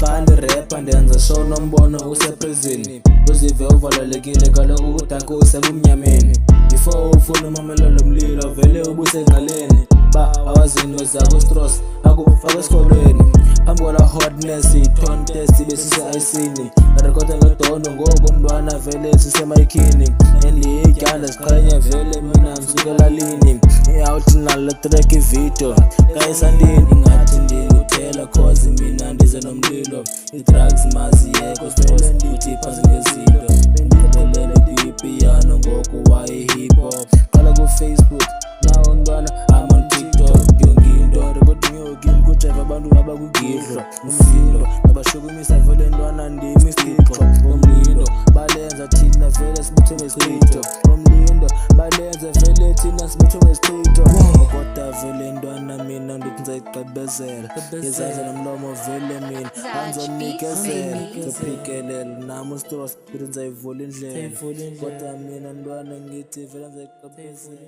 xa ndirepha ndenza show nombono useprison, uzive uvalelekile kaloku kudakho usebumnyameni. Before ufuna umamela lo mlilo vele ubusengqaleni, ba awazinto zakho stros akufaka esikolweni. Phambi kwala hotness i-tone test besise-ayisini, narekhoda ngedondo ngoku ntwana vele sisemayikhini. Endiyityanda ziqhenya vele mina ndisukela lini, iawuthi nale track ivideo kayisandini. Ingathi ndikuthela cause mina ndize nomlilo, i-drugs maziyeko stros uthi phantsi ngezinto. Bendibelele kwipiyano ngoku wayi-hip-hop, qala ku-Facebook nawo ntwana I'm on TikTok. Yonke into rekoding yokini kujeva abantu ngabakugidlo umlindo, nabashukumisa vele ntwana ndimi isithixo. Umlindo balenza thina vele sibethwe ngesichitho, umlindo balenza vele thina sibethwe ngesichitho. Kodwa vele ntwana mina ndithi ndizayigqibezela ngezandla nomlomo vele mina andizonikezela. Ndizophikelela nam ustros ndithi ndizayivula indlela, kodwa mina ntwana ngithi vele ndizayigqibezela.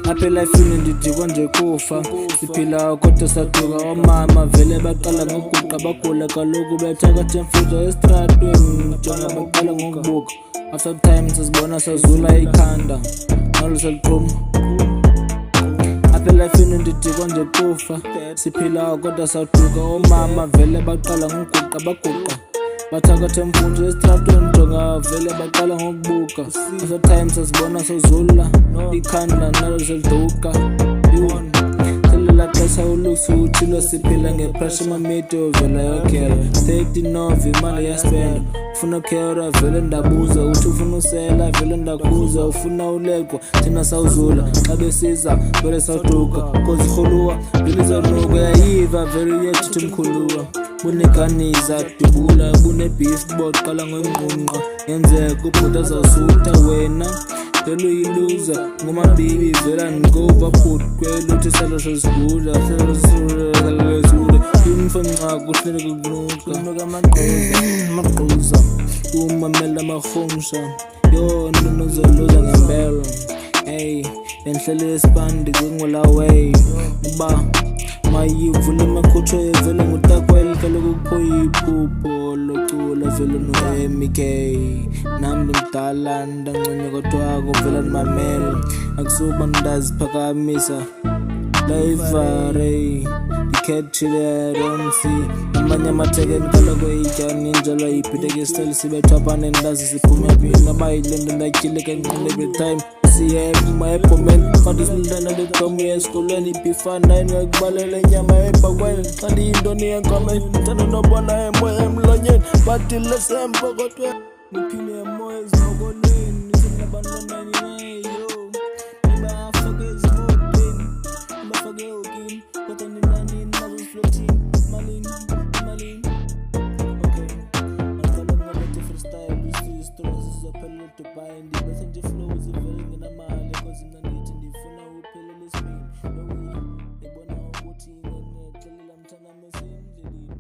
Apha elifini ndidikwa nje kufa, siphila kodwa saduka. Omama vele baqala ngokuguqa, bagula kaloku bethakathe mfuzo esitratweni. Jonga baqala ngokubuka, after time sazibona sazula ikhanda nalo seliqhuma. Apha elifini ndidikwa nje kufa, siphila kodwa saduka. Omama vele baqala ngokuguqa, baguqa bathakathe mfuzo esitratweni. Jonga vele baqala ngokubuka, after time sazibona sazula ikhanda nalo seliduka. Selila xesha ulusu uthilo siphila ngepressure mamito vela yokhela. 30 Nov imali yaspenda, ufuna ukhera vele ndabuza. Uthi ufuna usela vele ndakuza, ufuna ulekwa thina sawuzula. Xa besiza vele sawuduka cause irhuluwa vele zanuka, yayiva vele yethuthi mkhuluwa. Buneganiza dubula bunebeef boqala ngengqungqa, yenzeka ubhuda zawusutha wena vele uyiluza. Ngomabibi vela ndikova bhuti kwelo uthi salo sazigula sazule umfanqa kuhlele kunuka maqhuza umamela amarhumsha yona nozoluza ngempela. Hey enhlele esipandi kwingwela way ba mayivule makhutsho vele ngutakweli kaloku kukho iphupho locula vele no-MK. Nam ndimdala ndancinci kodwa kuvela ndimamela, akusuba ndaziphakamisa layivare ndikhethile ronsi. Amanye amathekeni kaloku ityani njalo yibhitekistel sibethwa phane ndazi siphume phi. Nabayile nto ndatyile ke nqonde every time siyema ebhomeni. Kanti simntana ndiqhamuye esikolweni ibhifana endingakubalela inyama ebhakweni. Xa ndiyintoni yenkomeni ndithanda nobona emoya emlonyeni, badile sempokotweni niphinde emoya ezinokolweni. Nisenabantwananineyo nibafake ezimotweni, nibafake okini kodwa ninanini nazosiflethini malini malini. Okay andikalo ngabethe freestyle usistros zizophelela eDubai, ndibethe nje flow zivele ngenamali cause mna ndithi ndifuna uphelele esipini. Ndibona ukuthi nexelela mthanam esendleleni.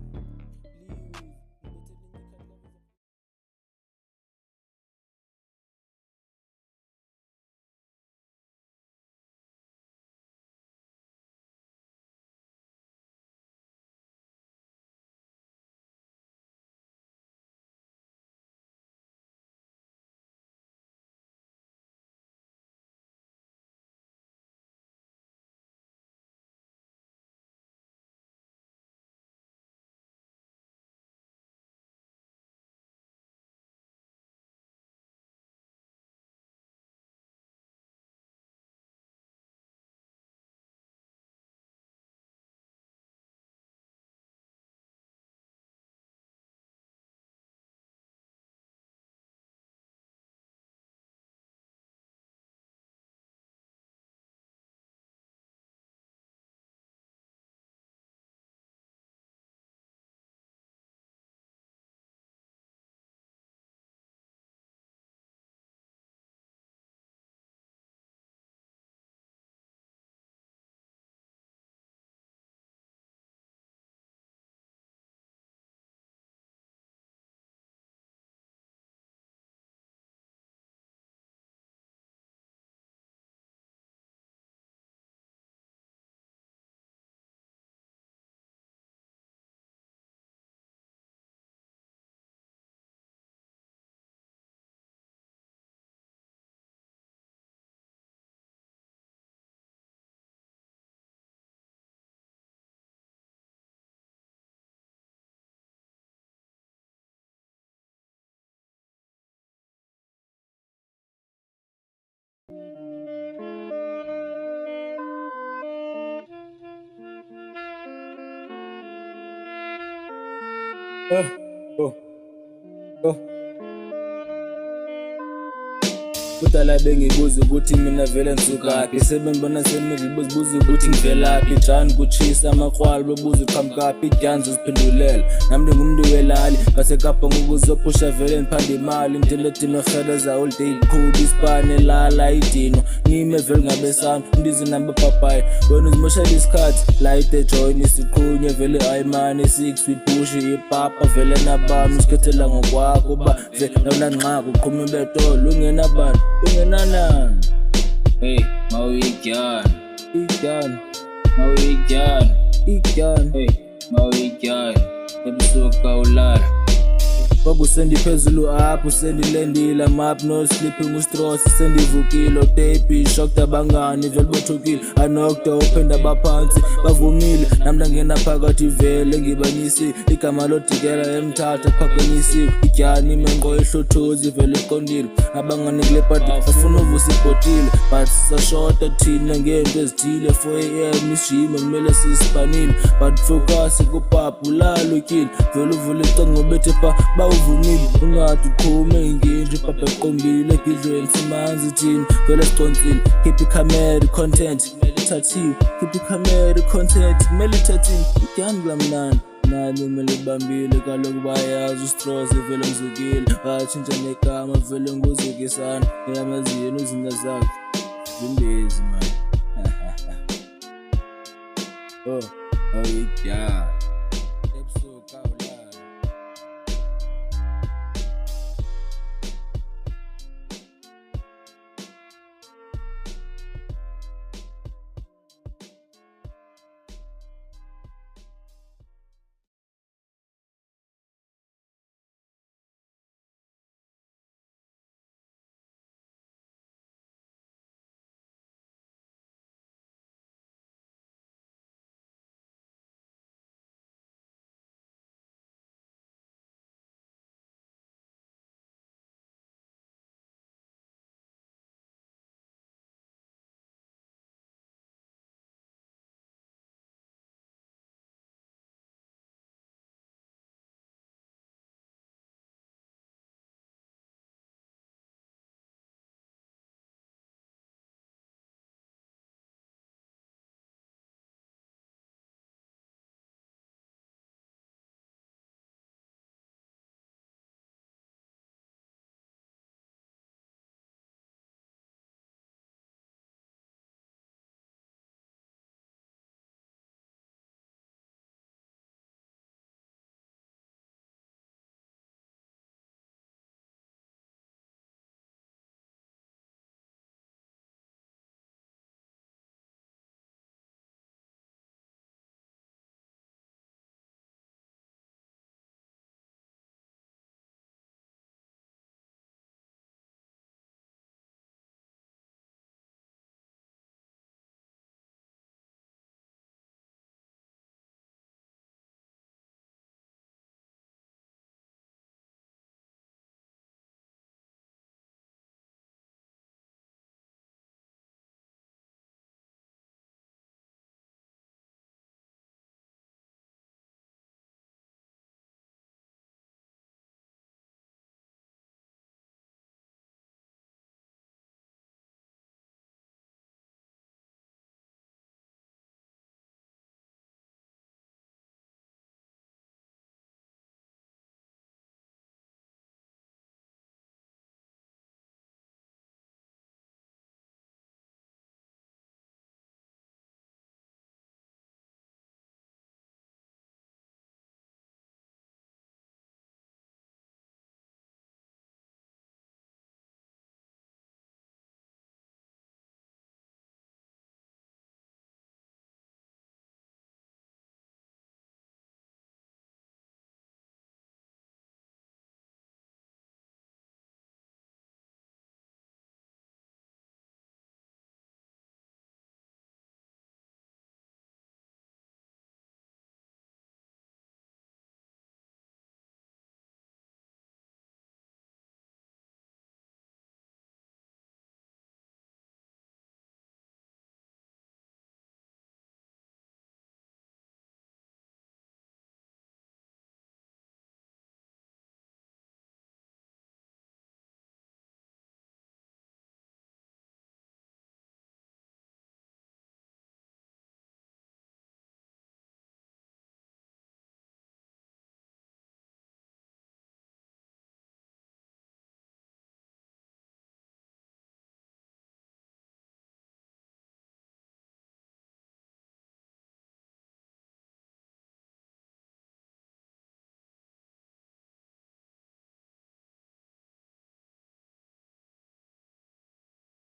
Oh, oh. Kudala bengibuza ukuthi mina vele ngisukaphi, sebengibona sengilibuza ukuthi ngivelaphi. Njani kuchisa amakrwala bebuza uqhamukaphi, idyanzi uziphendulela. Nami ngingumntu welali ngaseKapa ngokuzophusha vele ndiphanda imali. Ntiledino rheleza all day iqhuba isipane lala idino ngime vele ngabesana ndizi namba papayi. Wena uzimoshela isikhathi light ejoin isiqhunye vele ayimane 6 wipush ipapa vele nabami usikhethela ngokwakho ba ve nawunanqaka uqhuma betolo ungenabantu ungenanani. Hey, mawuyityana, Ityani, mawuyityana, ityani. hey, mawuyityana, ebusuku ulala. Kwakusendiphezulu apho sendilendile map no sleeping ustros sendivukile tape shocked abangani vele bothukile anokda ophenda baphansi bavumile namhla ngena phakathi vele ngibanyisi igama lodikela emthatha phakanyisiwe ityani imenqo ehlothozi vele iqondile abangani kule party bafuna uvusa ibhotile but sashota thina ngento ezithile 4 AM isijima kumele sisipanile but focus kupapa ulalukile vele uvule icango ubethe pa uvumile ungathi uqhume inginje papa eqombile gidlweni simanzi thina vele siqonsile keep i-camera content thathiwe keep i-camera content kumele ithathiwe ityani kulamnandi nani kumele ibambile kaloku bayazi ustros vele mzukile batshintsha negama vele nguzukisana eyamazini izinto zakhe zimbezi mani. Oh, ityani.